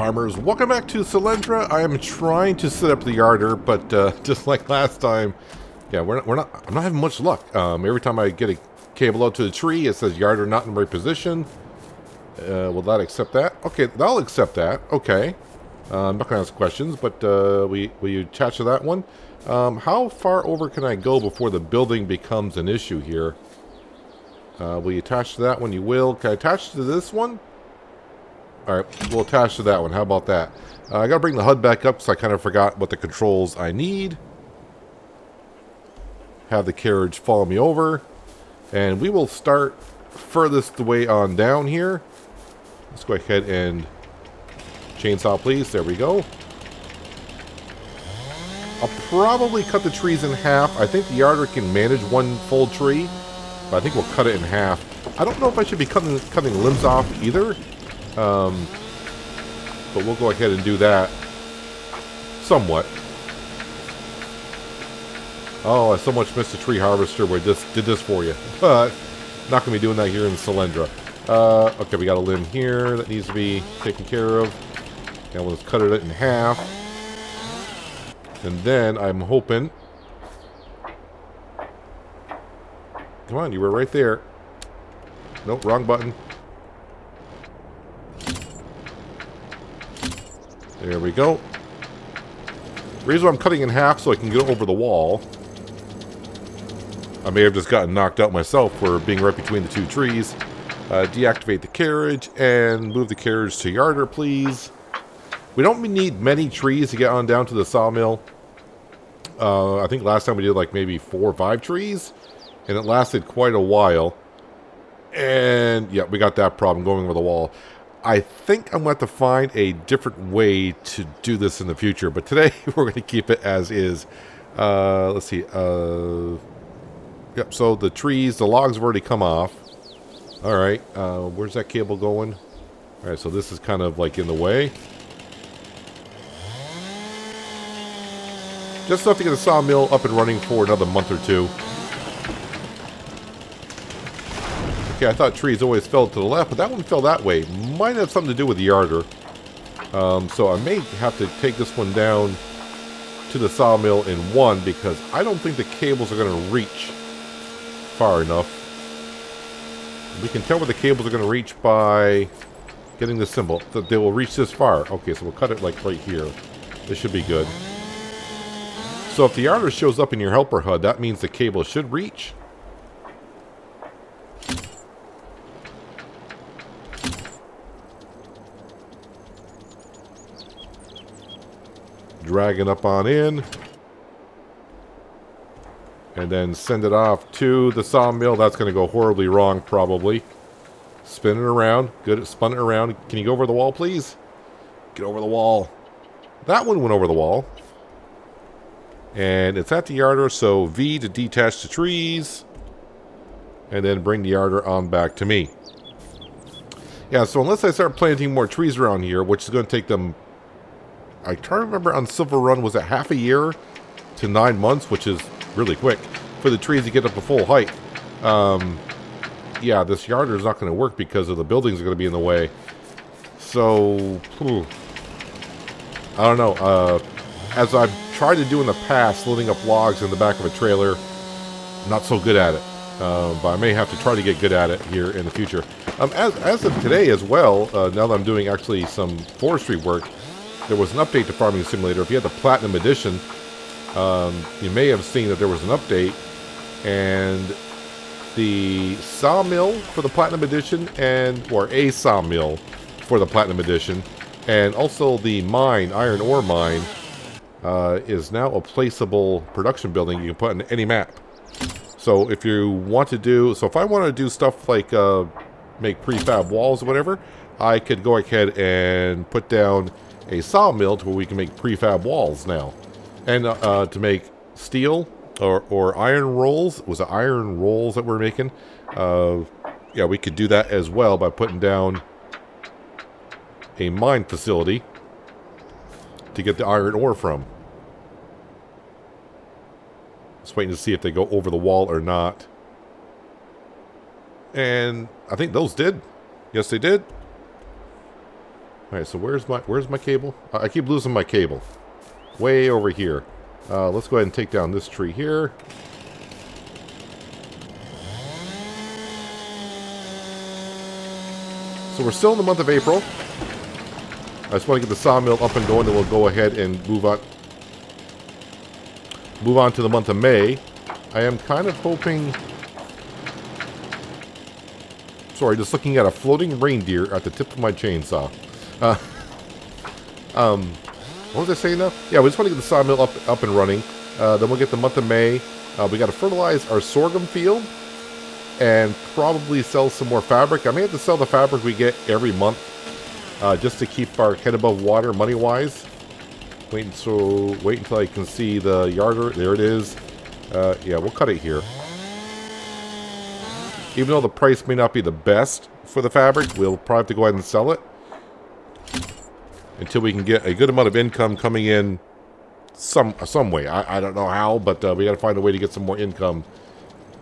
farmers, welcome back to Selendra. I am trying to set up the yarder, but just like last time, yeah, I'm not having much luck. Every time I get a cable out to the tree, it says yarder not in the right position. Will that accept that? Okay, that'll accept that. Okay. I'm not going to ask questions, but will you attach to that one? How far over can I go before the building becomes an issue here? Will you attach to that one? You will. Can I attach to this one? Alright, we'll attach to that one. How about that? I gotta bring the HUD back up because I kind of forgot what the controls I need. Have the carriage follow me over. And we will start furthest way on down here. Let's go ahead and chainsaw, please. There we go. I'll probably cut the trees in half. I think the yarder can manage one full tree, but I think we'll cut it in half. I don't know if I should be cutting limbs off either. But we'll go ahead and do that somewhat. Oh, I so much missed the tree harvester where this did this for you. But not going to be doing that here in Selendra. Okay, we got a limb here that needs to be taken care of. And we'll just cut it in half. And then I'm hoping... Come on, you were right there. Nope, wrong button. There we go. The reason why I'm cutting in half so I can get over the wall. I may have just gotten knocked out myself for being right between the two trees. Deactivate the carriage and move the carriage to yarder, please. We don't need many trees to get on down to the sawmill. I think last time we did like maybe 4 or 5 trees. And it lasted quite a while. And yeah, we got that problem going over the wall. I think I'm going to have to find a different way to do this in the future. But today, we're going to keep it as is. Let's see. Yep, so the trees, the logs have already come off. All right. Where's that cable going? All right, so this is kind of like in the way. Just enough to get the sawmill up and running for another month or 2. Okay, I thought trees always fell to the left, but that one fell that way. Might have something to do with the yarder. So I may have to take this one down to the sawmill in one because I don't think the cables are going to reach far enough. We can tell where the cables are going to reach by getting the symbol. That they will reach this far. Okay, so we'll cut it like right here. This should be good. So if the yarder shows up in your helper HUD, that means the cable should reach. Drag it up on in. And then send it off to the sawmill. That's going to go horribly wrong, probably. Spin it around. Good, it spun it around. Can you go over the wall, please? Get over the wall. That one went over the wall. And it's at the yarder, so V to detach the trees. And then bring the yarder on back to me. Yeah, so unless I start planting more trees around here, which is going to take them... I try to remember on Silver Run, was it half a year to 9 months, which is really quick, for the trees to get up to full height. Yeah, this yarder is not going to work because of the buildings are going to be in the way. So, I don't know. As I've tried to do in the past, loading up logs in the back of a trailer, not so good at it. But I may have to try to get good at it here in the future. As of today as well, now that I'm doing actually some forestry work, there was an update to Farming Simulator. If you had the Platinum Edition, you may have seen that there was an update, and the sawmill for the Platinum Edition, or a sawmill for the Platinum Edition, and also the mine, iron ore mine, is now a placeable production building you can put on any map. So if you want to do, so if I want to do stuff like make prefab walls or whatever, I could go ahead and put down a sawmill to where we can make prefab walls now. And to make steel or iron rolls, was it iron rolls that we're making? Yeah, we could do that as well by putting down a mine facility to get the iron ore from. Just waiting to see if they go over the wall or not. And I think those did. Yes, they did. Alright, so where's my cable? I keep losing my cable. Way over here. Let's go ahead and take down this tree here. So we're still in the month of April. I just want to get the sawmill up and going, and we'll go ahead and move on to the month of May. I am kind of hoping... Sorry, just looking at a floating reindeer at the tip of my chainsaw. What was I saying now? Yeah, we just want to get the sawmill up and running. Then we'll get the month of May. We got to fertilize our sorghum field and probably sell some more fabric. I may have to sell the fabric we get every month just to keep our head above water money-wise. Wait until I can see the yarder. There it is. Yeah, we'll cut it here. Even though the price may not be the best for the fabric, we'll probably have to go ahead and sell it until we can get a good amount of income coming in some way. I don't know how, but we got to find a way to get some more income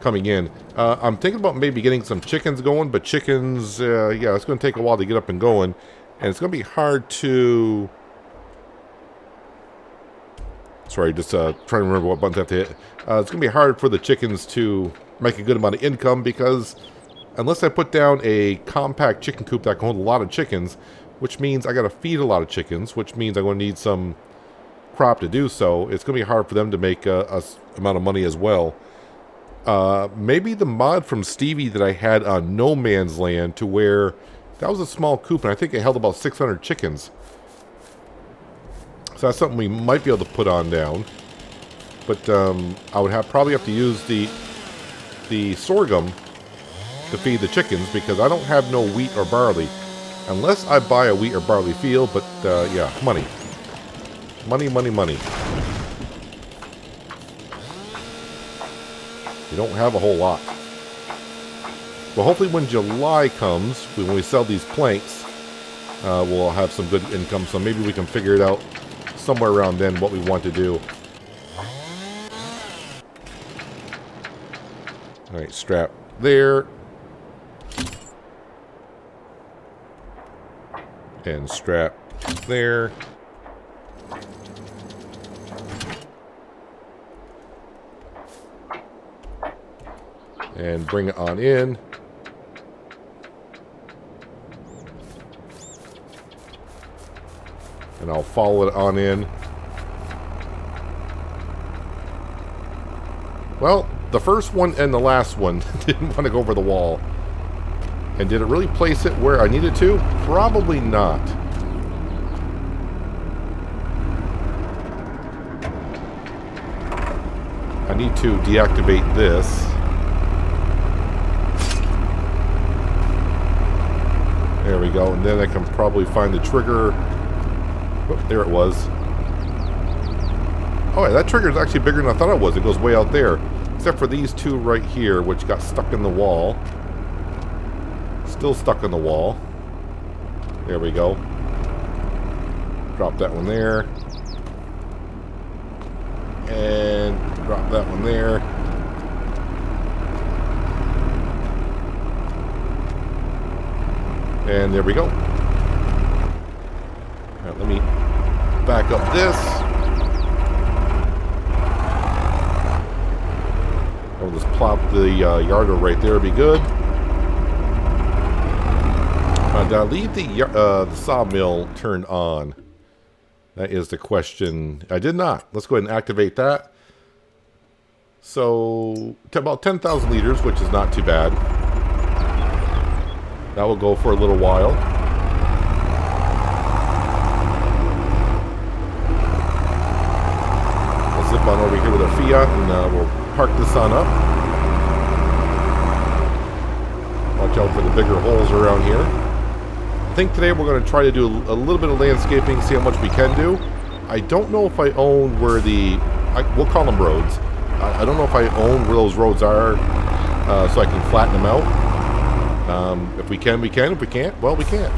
coming in. I'm thinking about maybe getting some chickens going, but chickens, yeah, it's going to take a while to get up and going, and it's going to be hard to... Sorry, just trying to remember what buttons I have to hit. It's going to be hard for the chickens to make a good amount of income because unless I put down a compact chicken coop that can hold a lot of chickens, which means I got to feed a lot of chickens, which means I'm going to need some crop to do so, it's going to be hard for them to make a amount of money as well. Maybe the mod from Stevie that I had on No Man's Land, to where that was a small coop and I think it held about 600 chickens. So that's something we might be able to put on down. But I would probably have to use the sorghum to feed the chickens because I don't have no wheat or barley. Unless I buy a wheat or barley field, but yeah, money. Money, money, money. You don't have a whole lot. Well, hopefully when July comes, when we sell these planks, we'll have some good income. So maybe we can figure it out somewhere around then what we want to do. Alright, strap there. And strap there. And bring it on in. And I'll follow it on in. Well, the first one and the last one didn't want to go over the wall. And did it really place it where I needed to? Probably not. I need to deactivate this. There we go. And then I can probably find the trigger. Oh, there it was. Oh, yeah, that trigger is actually bigger than I thought it was. It goes way out there. Except for these two right here, which got stuck in the wall. Still stuck in the wall. There we go. Drop that one there. And drop that one there. And there we go. Alright, let me back up this. I'll just plop the yarder right there, be good. Did I leave the sawmill turned on? That is the question. I did not. Let's go ahead and activate that. So, about 10,000 liters, which is not too bad. That will go for a little while. We'll zip on over here with our Fiat and we'll park this on up. Watch out for the bigger holes around here. I think today we're going to try to do a little bit of landscaping, see how much we can do. I don't know if I own where we'll call them roads. I don't know if I own where those roads are, so I can flatten them out. If we can, we can. If we can't, well, we can't.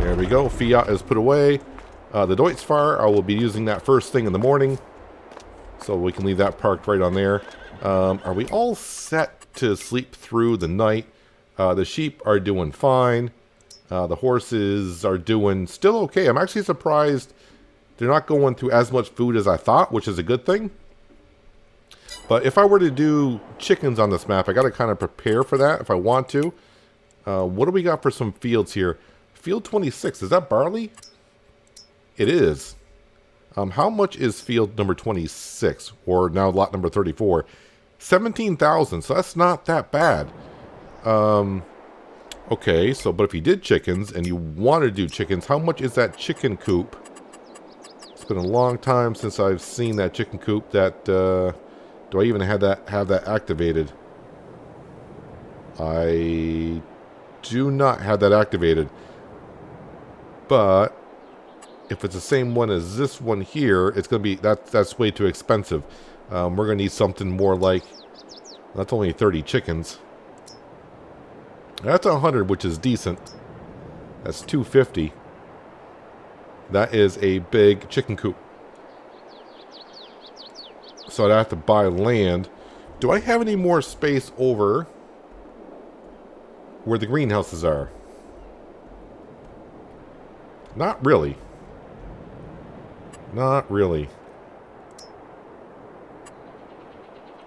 There we go. Fiat is put away. The Deutz-Fahr, I will be using that first thing in the morning. So we can leave that parked right on there. Are we all set to sleep through the night? The sheep are doing fine. The horses are doing still okay. I'm actually surprised they're not going through as much food as I thought, which is a good thing. But if I were to do chickens on this map, I got to kind of prepare for that if I want to. What do we got for some fields here? Field 26, is that barley? It is. How much is field number 26, or now lot number 34? 17,000, so that's not that bad. Okay, so, but if you did chickens, and you want to do chickens, how much is that chicken coop? It's been a long time since I've seen that chicken coop. That, do I even have that activated? I do not have that activated. But if it's the same one as this one here, it's going to be, that's way too expensive. We're going to need something more like, that's only 30 chickens. That's 100, which is decent. That's 250. That is a big chicken coop. So I'd have to buy land. Do I have any more space over where the greenhouses are? Not really. Not really.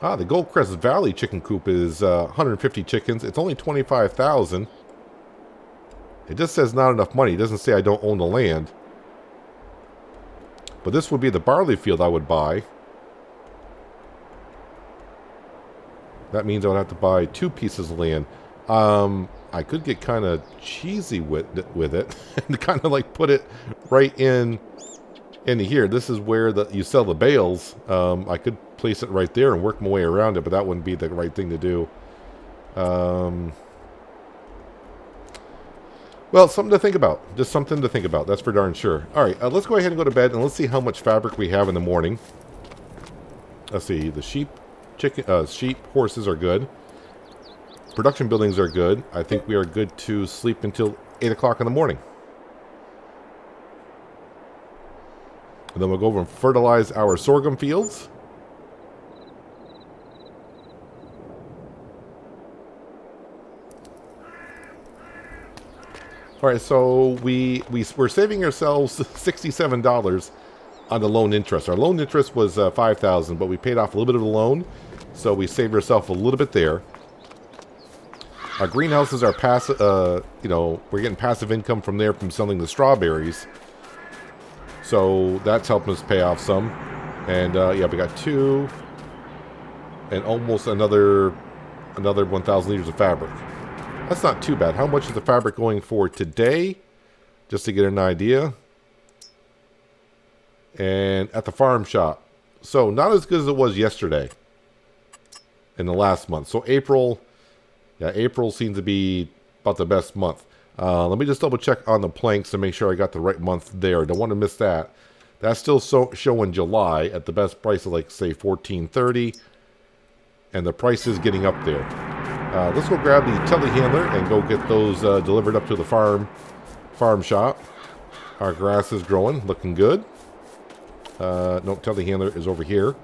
Ah, the Goldcrest Valley chicken coop is 150 chickens. It's only 25,000. It just says not enough money. It doesn't say I don't own the land. But this would be the barley field I would buy. That means I would have to buy 2 pieces of land. I could get kind of cheesy with it and kind of like put it right into here. This is where you sell the bales. I could place it right there and work my way around it, but that wouldn't be the right thing to do. Well, something to think about. Just something to think about. That's for darn sure. All right, let's go ahead and go to bed, and let's see how much fabric we have in the morning. Let's see. The sheep, horses are good. Production buildings are good. I think we are good to sleep until 8 o'clock in the morning. And then we'll go over and fertilize our sorghum fields. All right, so we're saving ourselves $67 on the loan interest. Our loan interest was $5,000, but we paid off a little bit of the loan, so we saved ourselves a little bit there. Our greenhouses are passive. We're getting passive income from there from selling the strawberries, so that's helping us pay off some. And yeah, we got 2 and almost another 1,000 liters of fabric. That's not too bad. How much is the fabric going for today? Just to get an idea. And at the farm shop. So not as good as it was yesterday. In the last month. So April. Yeah, April seems to be about the best month. Let me just double check on the planks to make sure I got the right month there. Don't want to miss that. That's still showing July at the best price of, like, say, $14.30. And the price is getting up there. Let's go grab the telehandler and go get those delivered up to the farm shop. Our grass is growing, looking good. Nope, telehandler is over here.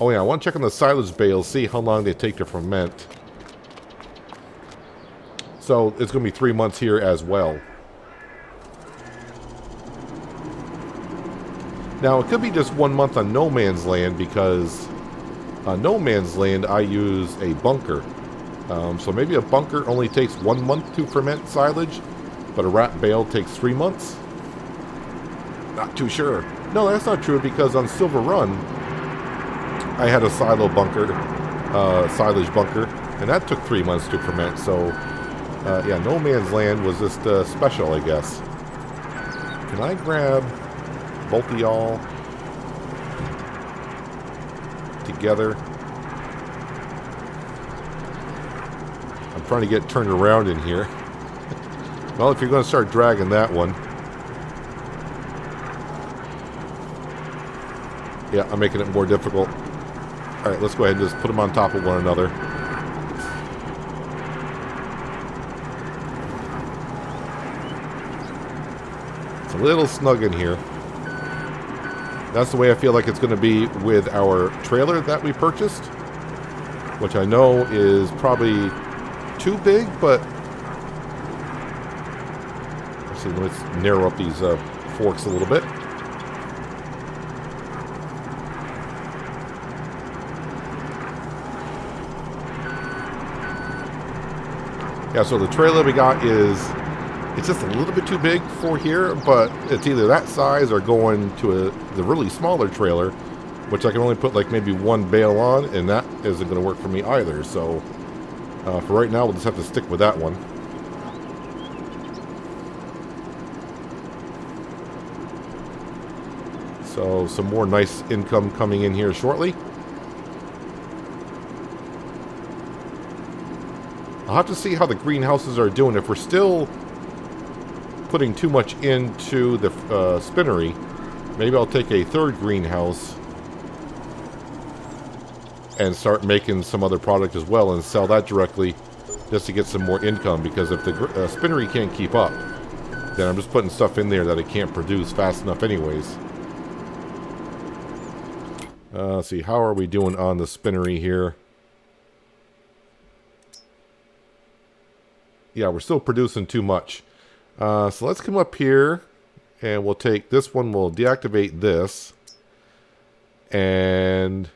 Oh yeah, I want to check on the silage bales, see how long they take to ferment. So it's going to be 3 months here as well. Now it could be just 1 month on no man's land, because on no man's land I use a bunker. So maybe a bunker only takes 1 month to ferment silage, but a rat bale takes 3 months? Not too sure. No, that's not true, because on Silver Run I had a silage bunker, and that took 3 months to ferment. So yeah, no man's land was just special, I guess. Can I grab both of y'all together? I'm trying to get turned around in here. Well, if you're going to start dragging that one. Yeah, I'm making it more difficult. Alright, let's go ahead and just put them on top of one another. It's a little snug in here. That's the way I feel like it's going to be with our trailer that we purchased, which I know is probably too big, but let's see, let's narrow up these forks a little bit. Yeah, so the trailer we got it's just a little bit too big for here, but it's either that size or going to the really smaller trailer, which I can only put like maybe one bale on, and that isn't going to work for me either. So for right now, we'll just have to stick with that one. So some more nice income coming in here shortly. I'll have to see how the greenhouses are doing. If we're still putting too much into the spinnery, maybe I'll take a third greenhouse and start making some other product as well and sell that directly just to get some more income, because if the spinnery can't keep up, then I'm just putting stuff in there that it can't produce fast enough anyways. Let's see, how are we doing on the spinnery here? Yeah, we're still producing too much. So let's come up here and we'll take this one, we'll deactivate this, and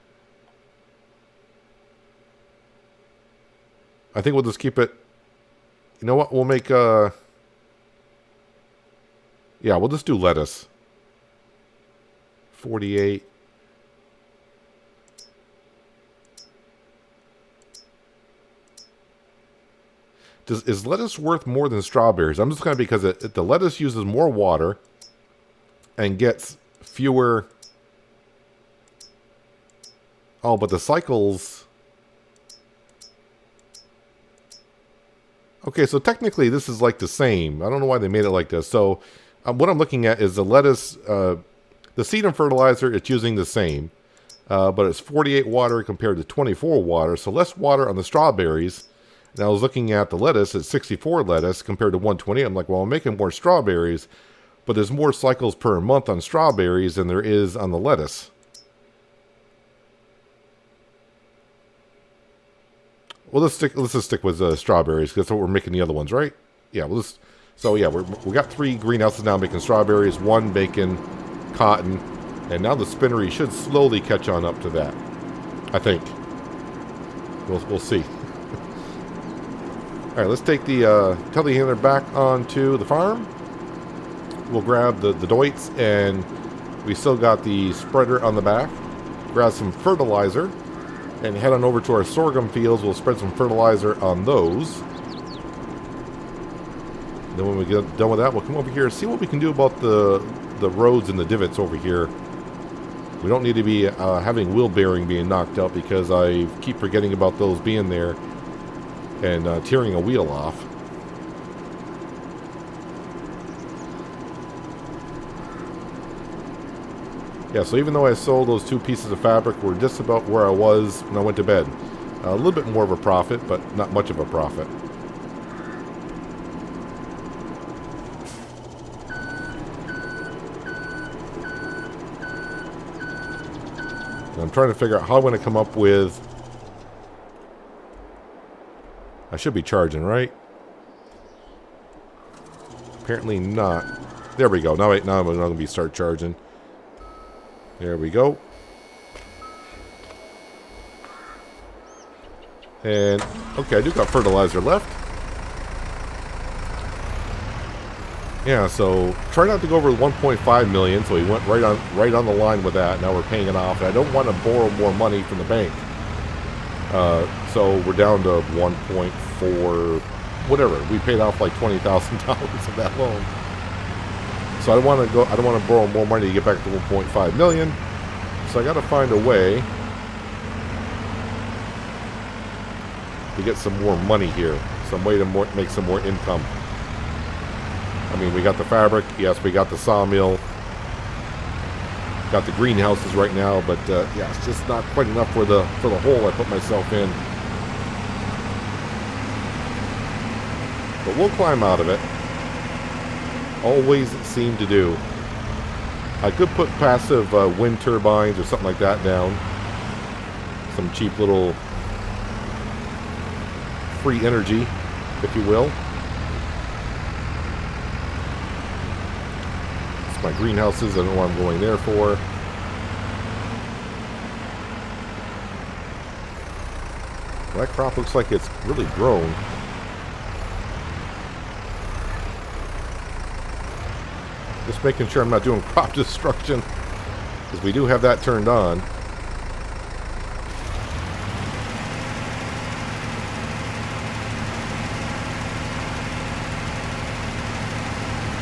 I think we'll just keep it. You know what, we'll make yeah, we'll just do lettuce. 48. Is lettuce worth more than strawberries? I'm just going to, because the lettuce uses more water and gets fewer. Oh, but the cycles. Okay, so technically this is like the same. I don't know why they made it like this. So what I'm looking at is the lettuce, the seed and fertilizer, it's using the same. But it's 48 water compared to 24 water. So less water on the strawberries. And I was looking at the lettuce, it's 64 lettuce compared to 120. I'm like, well, I'm making more strawberries, but there's more cycles per month on strawberries than there is on the lettuce. Well, let's just stick with strawberries, because that's what we're making the other ones, right? Yeah, so yeah, we got 3 greenhouses now making strawberries, 1 making cotton, and now the spinnery should slowly catch on up to that, I think. We'll see. All right, let's take the telehandler back onto the farm. We'll grab the Deutz, and we still got the spreader on the back. Grab some fertilizer and head on over to our sorghum fields. We'll spread some fertilizer on those. Then when we get done with that, we'll come over here and see what we can do about the roads and the divots over here. We don't need to be having wheel bearing being knocked out, because I keep forgetting about those being there and tearing a wheel off. Yeah, so even though I sold those 2 pieces of fabric, we're just about where I was when I went to bed. A little bit more of a profit, but not much of a profit. And I'm trying to figure out how I'm going to come up with. I should be charging, right? Apparently not. There we go. Now I'm going to start charging. There we go. And okay, I do got fertilizer left. Yeah, so try not to go over 1.5 million. So we went right on the line with that. Now we're paying it off. And I don't want to borrow more money from the bank. So we're down to 1.4, whatever. We paid off like $20,000 of that loan. So I don't want to borrow more money to get back to 1.5 million. So I got to find a way to get some more money here, some way to make some more income. I mean, we got the fabric, yes, we got the sawmill, got the greenhouses right now, but yeah, it's just not quite enough for the hole I put myself in. But we'll climb out of it. Always seem to do. I could put passive wind turbines or something like that down. Some cheap little free energy, if you will. It's my greenhouses. I don't know what I'm going there for. That crop looks like it's really grown. Just making sure I'm not doing crop destruction, because we do have that turned on.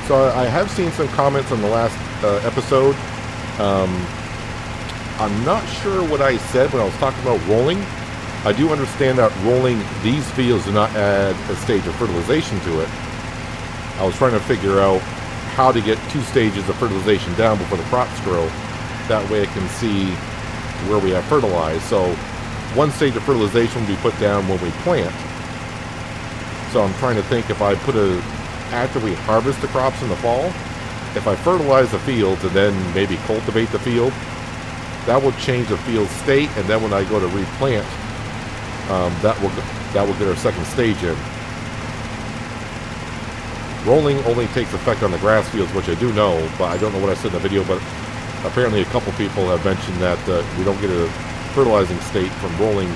So I have seen some comments on the last episode. I'm not sure what I said when I was talking about rolling. I do understand that rolling these fields do not add a stage of fertilization to it. I was trying to figure out how to get 2 stages of fertilization down before the crops grow. That way I can see where we have fertilized. So 1 stage of fertilization will be put down when we plant. So I'm trying to think, if I put after we harvest the crops in the fall, if I fertilize the fields and then maybe cultivate the field, that will change the field state, and then when I go to replant, that will get our 2nd stage in. Rolling only takes effect on the grass fields, which I do know, but I don't know what I said in the video, but apparently a couple people have mentioned that we don't get a fertilizing state from rolling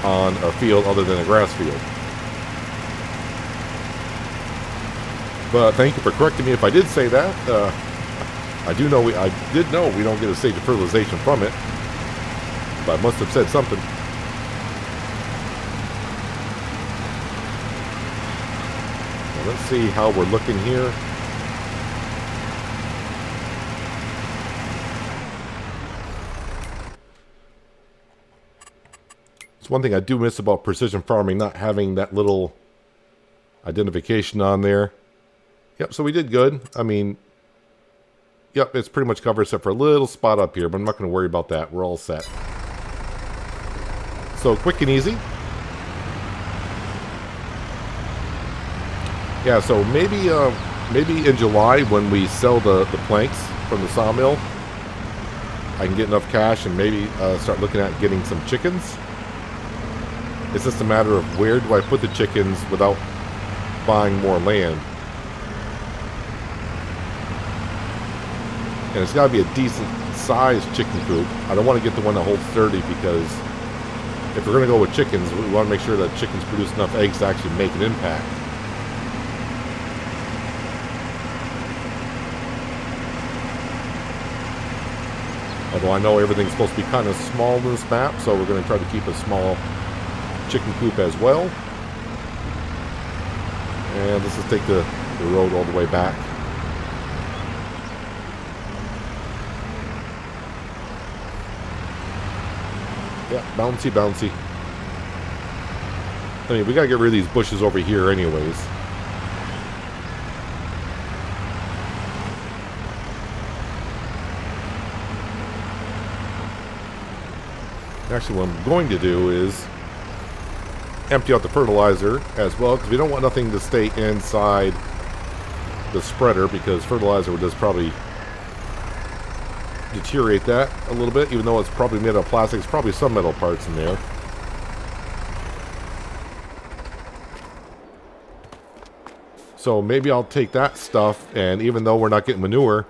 on a field other than a grass field. But thank you for correcting me if I did say that. I did know we don't get a stage of fertilization from it, but I must have said something. Now let's see how we're looking here. It's one thing I do miss about precision farming, not having that little identification on there. Yep, so we did good. I mean, yep, it's pretty much covered except for a little spot up here, but I'm not going to worry about that. We're all set. So quick and easy. Yeah, so maybe in July when we sell the planks from the sawmill, I can get enough cash and maybe start looking at getting some chickens. It's just a matter of where do I put the chickens without buying more land. And it's got to be a decent sized chicken coop. I don't want to get the one that holds 30, because if we're going to go with chickens, we want to make sure that chickens produce enough eggs to actually make an impact. Although I know everything's supposed to be kind of small in this map, so we're going to try to keep a small chicken coop as well. And let's just take the road all the way back. Yeah, bouncy, bouncy. I mean, we gotta get rid of these bushes over here anyways. Actually, what I'm going to do is empty out the fertilizer as well, because we don't want nothing to stay inside the spreader, because fertilizer would just probably deteriorate that a little bit, even though it's probably made of plastic. It's probably some metal parts in there. So maybe I'll take that stuff, and even though we're not getting manure,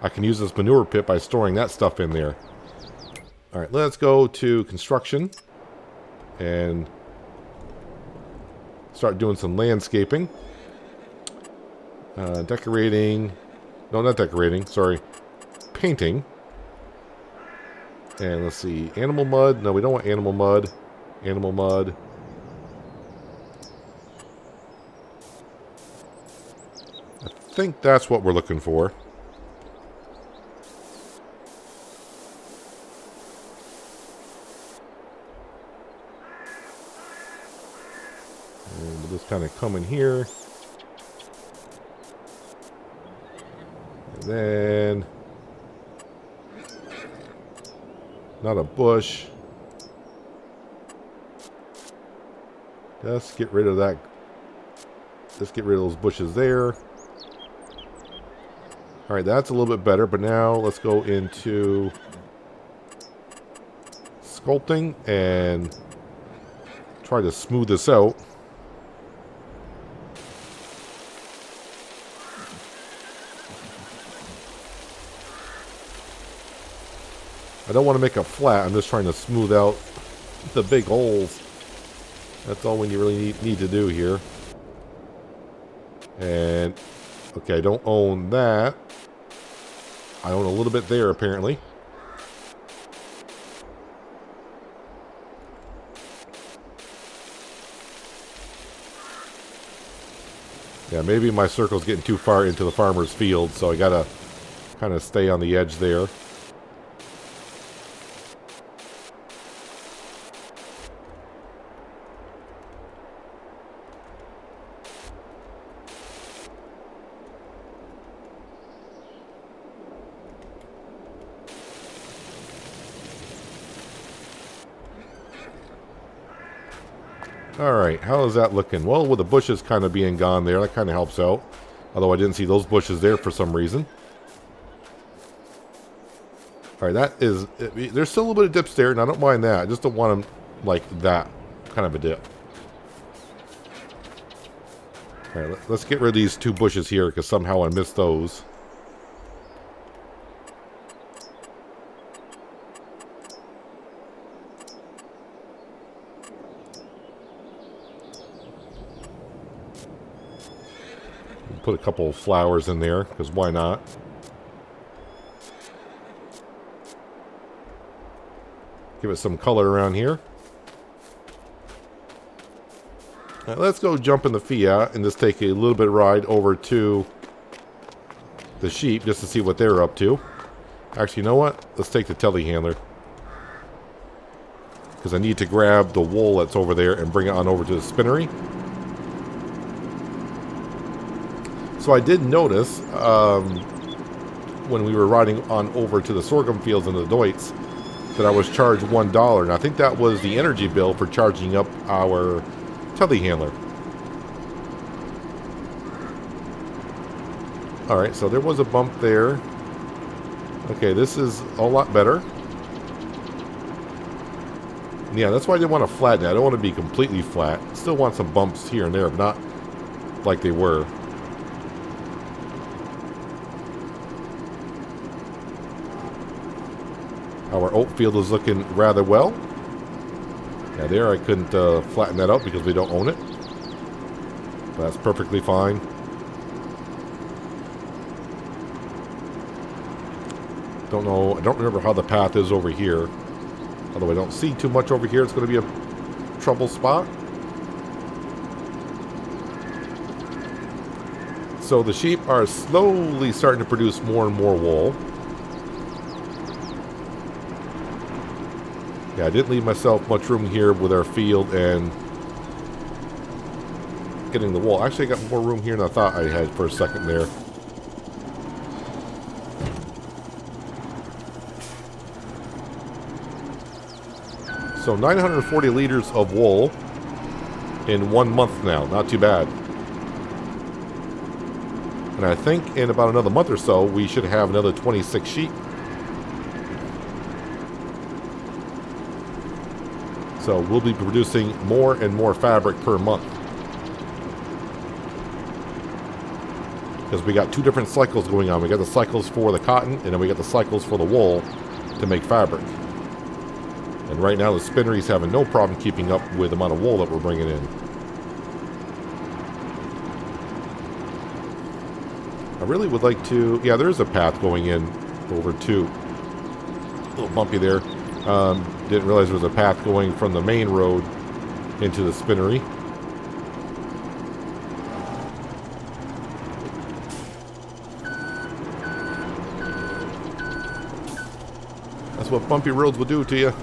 I can use this manure pit by storing that stuff in there. Alright, let's go to construction and start doing some landscaping. Decorating. No, not decorating. Sorry. Painting. And let's see. Animal mud. No, we don't want animal mud. Animal mud. I think that's what we're looking for. And we'll just kind of come in here. And then... not a bush. Just get rid of that. Just get rid of those bushes there. All right, that's a little bit better, but now let's go into sculpting and try to smooth this out. I don't want to make it flat. I'm just trying to smooth out the big holes. That's all we really need to do here. And, okay, I don't own that. I own a little bit there, apparently. Yeah, maybe my circle's getting too far into the farmer's field, so I gotta kind of stay on the edge there. Alright, how is that looking? Well, with the bushes kind of being gone there, that kind of helps out. Although I didn't see those bushes there for some reason. Alright, that is... There's still a little bit of dips there, and I don't mind that. I just don't want them like that kind of a dip. Alright, let's get rid of these two bushes here, because somehow I missed those. Put a couple of flowers in there, because why not? Give it some color around here. Now let's go jump in the Fiat and just take a little bit of ride over to the sheep just to see what they're up to. Actually, you know what? Let's take the telehandler. Because I need to grab the wool that's over there and bring it on over to the spinnery. So I did notice when we were riding on over to the sorghum fields in the Deutz that I was charged $1. And I think that was the energy bill for charging up our telehandler. Alright, so there was a bump there. Okay, this is a lot better. Yeah, that's why I didn't want to flatten it. I don't want to be completely flat. Still want some bumps here and there, but not like they were. Our oat field is looking rather well. Yeah, there I couldn't flatten that out because we don't own it. But that's perfectly fine. Don't know. I don't remember how the path is over here. Although I don't see too much over here, it's going to be a trouble spot. So the sheep are slowly starting to produce more and more wool. Yeah, I didn't leave myself much room here with our field and getting the wool. Actually, I got more room here than I thought I had for a second there. So 940 liters of wool in 1 month now. Not too bad. And I think in about another month or so, we should have another 26 sheep. So we'll be producing more and more fabric per month. Because we got two different cycles going on. We got the cycles for the cotton, and then we got the cycles for the wool to make fabric. And right now the spinnery's having no problem keeping up with the amount of wool that we're bringing in. I really would like to... Yeah, there is a path going in over to... A little bumpy there. Didn't realize there was a path going from the main road into the spinnery. That's what bumpy roads will do to you.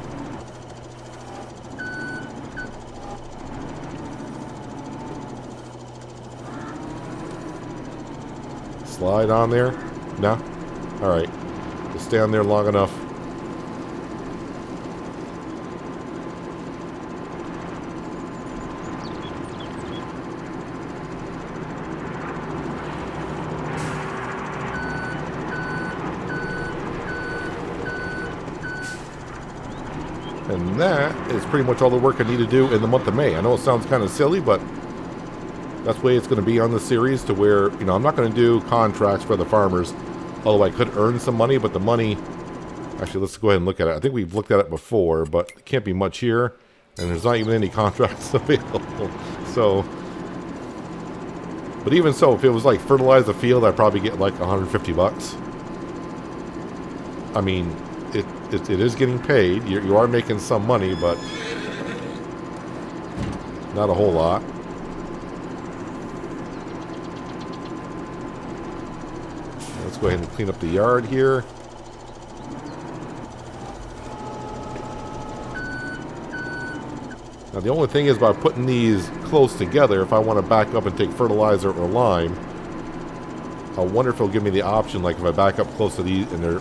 Slide on there? No? Alright. Just stay on there long enough. And that is pretty much all the work I need to do in the month of May. I know it sounds kind of silly, but that's the way it's going to be on the series, to where, you know, I'm not going to do contracts for the farmers, although I could earn some money, but the money... Actually, let's go ahead and look at it. I think we've looked at it before, but it can't be much here, and there's not even any contracts available. So... But even so, if it was like fertilize the field, I'd probably get like 150 bucks. I mean, it is getting paid. You are making some money, but not a whole lot. Let's go ahead and clean up the yard here. Now the only thing is, by putting these close together, if I want to back up and take fertilizer or lime, I wonder if it'll give me the option, like if I back up close to these and they're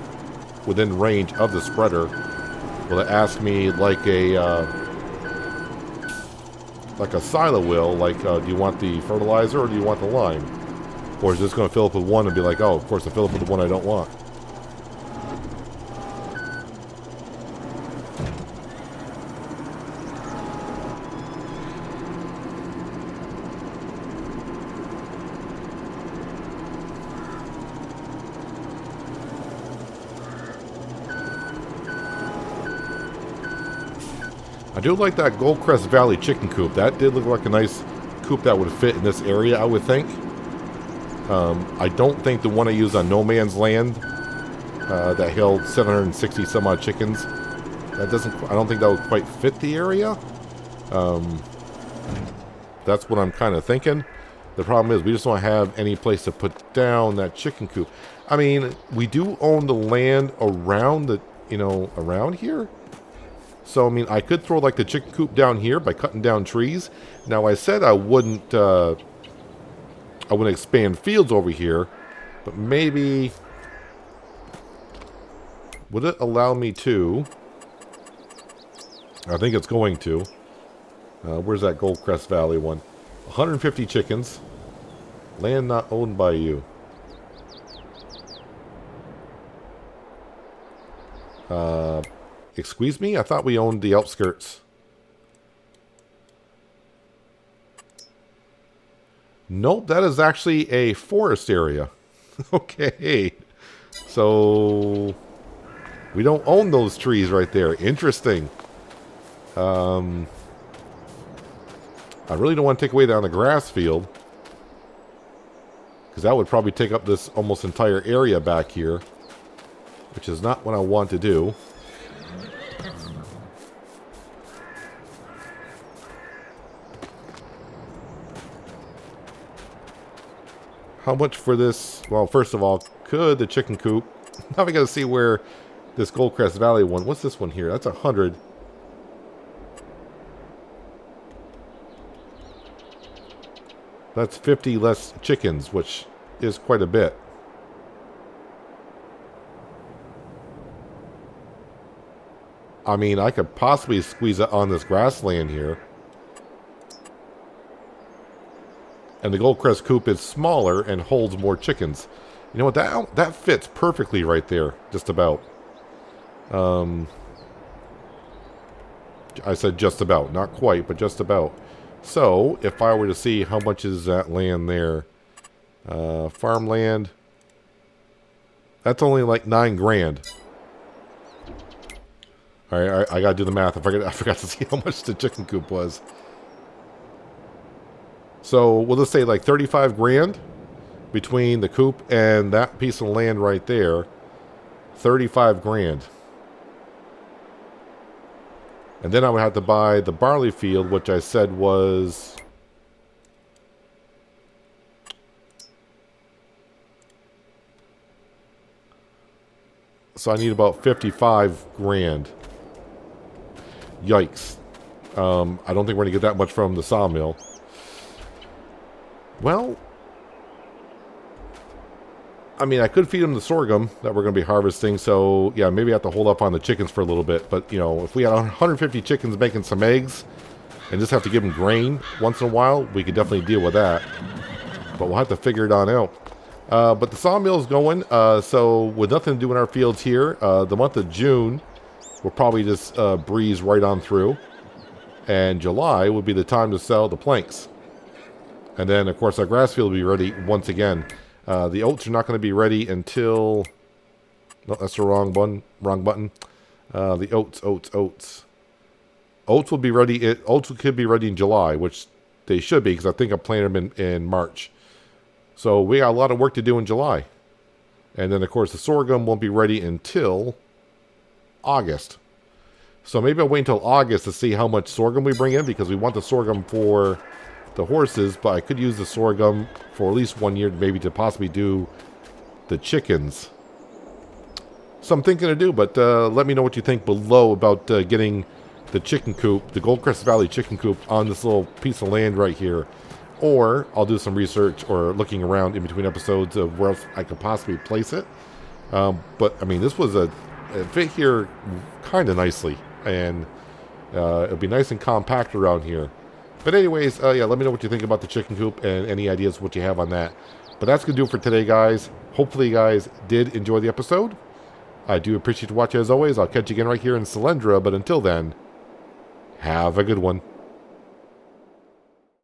within range of the spreader, will it ask me like a silo will, like do you want the fertilizer or do you want the lime? Or is this going to fill up with one and be like, oh, of course I fill up with the one I don't want? I do like that Goldcrest Valley chicken coop. That did look like a nice coop that would fit in this area, I would think. I don't think the one I used on No Man's Land that held 760 some odd chickens, that doesn't, I don't think that would quite fit the area. That's what I'm kind of thinking. The problem is we just don't have any place to put down that chicken coop. I mean, we do own the land around the, you know, around here. So, I mean, I could throw, like, the chicken coop down here by cutting down trees. Now, I said I wouldn't expand fields over here, but maybe... Would it allow me to... I think it's going to. Where's that Goldcrest Valley one? 150 chickens. Land not owned by you. Excuse me? I thought we owned the outskirts. Nope, that is actually a forest area. Okay. So, we don't own those trees right there. Interesting. I really don't want to take away down the grass field, because that would probably take up this almost entire area back here, which is not what I want to do. How much for this? Well, first of all, could the chicken coop... Now we got to see where this Goldcrest Valley one... What's this one here? That's 100. That's 50 less chickens, which is quite a bit. I mean, I could possibly squeeze it on this grassland here. And the Goldcrest coop is smaller and holds more chickens. You know what? That fits perfectly right there, just about. I said just about, not quite, but just about. So, if I were to see how much is that land there, farmland, that's only like 9 grand. All right, I gotta do the math. I forgot to see how much the chicken coop was. So we'll just say like 35 grand between the coop and that piece of land right there. 35 grand. And then I would have to buy the barley field, which I said was... So I need about 55 grand. Yikes. I don't think we're going to get that much from the sawmill. Well, I mean, I could feed them the sorghum that we're going to be harvesting, so yeah, maybe I have to hold up on the chickens for a little bit. But, you know, if we had 150 chickens making some eggs and just have to give them grain once in a while, we could definitely deal with that. But we'll have to figure it on out. But the sawmill is going, so with nothing to do in our fields here, the month of June we'll probably just breeze right on through. And July would be the time to sell the planks. And then, of course, our grass field will be ready once again. The oats are not going to be ready until... No, that's the wrong button. The oats. Oats will be ready. Oats could be ready in July, which they should be, because I think I planted them in March. So we got a lot of work to do in July. And then, of course, the sorghum won't be ready until August. So maybe I'll wait until August to see how much sorghum we bring in, because we want the sorghum for the horses, but I could use the sorghum for at least 1 year, maybe to possibly do the chickens. So I'm thinking to do, but let me know what you think below about getting the chicken coop, the Goldcrest Valley chicken coop, on this little piece of land right here. Or I'll do some research or looking around in between episodes of where else I could possibly place it. But, I mean, this was it fit here kind of nicely. And it'll be nice and compact around here. But anyways, yeah, let me know what you think about the chicken coop and any ideas what you have on that. But that's going to do it for today, guys. Hopefully you guys did enjoy the episode. I do appreciate you watching as always. I'll catch you again right here in Selendra. But until then, have a good one.